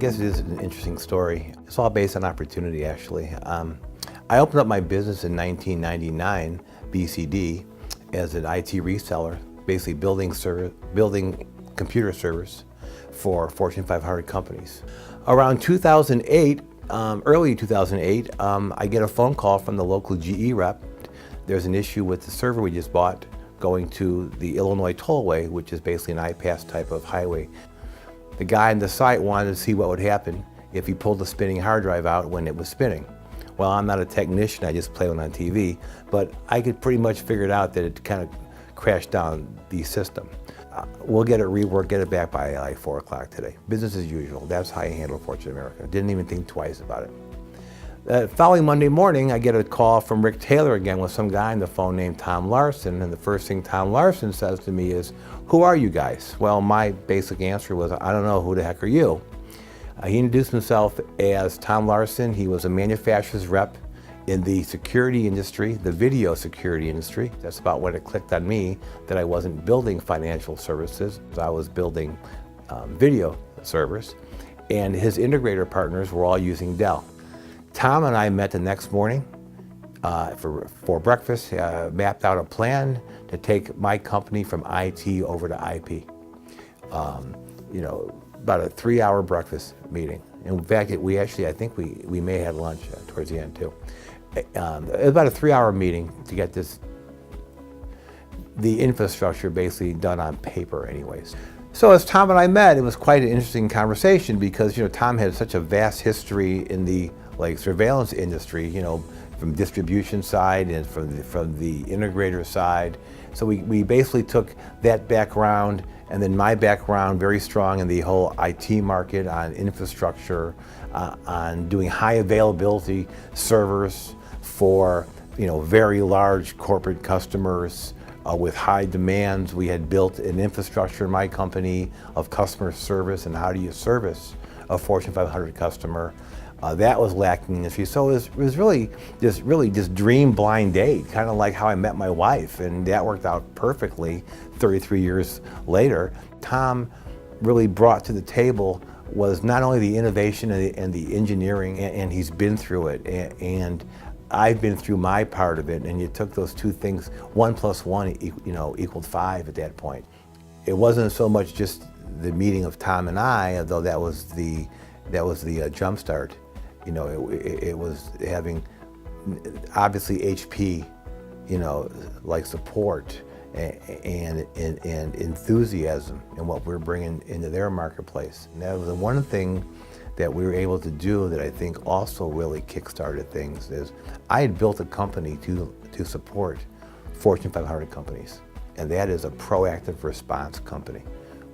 guess it is an interesting story. It's all based on opportunity, actually. I opened up my business in 1999, BCD, as an IT reseller, basically building computer servers for Fortune 500 companies. Around 2008, early 2008, I get a phone call from the local GE rep. There's an issue with the server we just bought going to the Illinois Tollway, which is basically an IPAS type of highway. The guy on the site wanted to see what would happen if he pulled the spinning hard drive out when it was spinning. Well, I'm not a technician, I just play one on TV, but I could pretty much figure it out that it kind of crashed down the system. We'll get it reworked, get it back by like 4 o'clock today. Business as usual. That's how I handle Fortune America. Didn't even think twice about it. Following Monday morning, I get a call from Rick Taylor again with some guy on the phone named Tom Larson, and the first thing Tom Larson says to me is, "Who are you guys?" Well, my basic answer was, "I don't know, who the heck are you?" He introduced himself as Tom Larson. He was a manufacturer's rep in the security industry, the video security industry. That's about when it clicked on me that I wasn't building financial services. I was building video servers, and his integrator partners were all using Dell. Tom and I met the next morning for breakfast, mapped out a plan to take my company from IT over to IP. About a 3-hour breakfast meeting. In fact, I think we may have had lunch towards the end too. It was about a 3-hour meeting to get the infrastructure basically done on paper anyways. So as Tom and I met, it was quite an interesting conversation because Tom had such a vast history in the surveillance industry, from distribution side and from the integrator side. So we basically took that background and then my background, very strong in the whole IT market, on infrastructure, on doing high availability servers for very large corporate customers with high demands. We had built an infrastructure in my company of customer service and how do you service a Fortune 500 customer. That was lacking in history. So it was really just dream blind date, kind of like how I met my wife, and that worked out perfectly 33 years later. Tom really brought to the table was not only the innovation and the engineering, and he's been through it, and I've been through my part of it, and you took those two things, 1 + 1 equaled 5 at that point. It wasn't so much just the meeting of Tom and I, although that was the jump start. It was having, obviously, HP, like support and enthusiasm in what we're bringing into their marketplace. And that was the one thing that we were able to do that I think also really kick-started things is I had built a company to support Fortune 500 companies, and that is a proactive response company.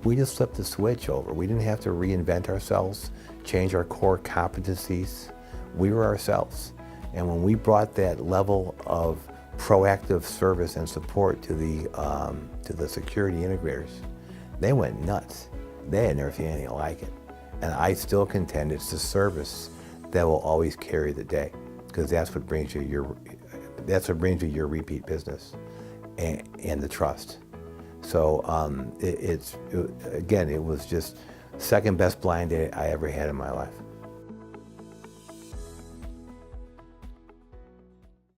We just flipped the switch over. We didn't have to reinvent ourselves, change our core competencies. We were ourselves. And when we brought that level of proactive service and support to the security integrators, they went nuts. They had never seen anything like it. And I still contend it's the service that will always carry the day, because that's what brings you your repeat business and the trust. So it was just second best blind date I ever had in my life.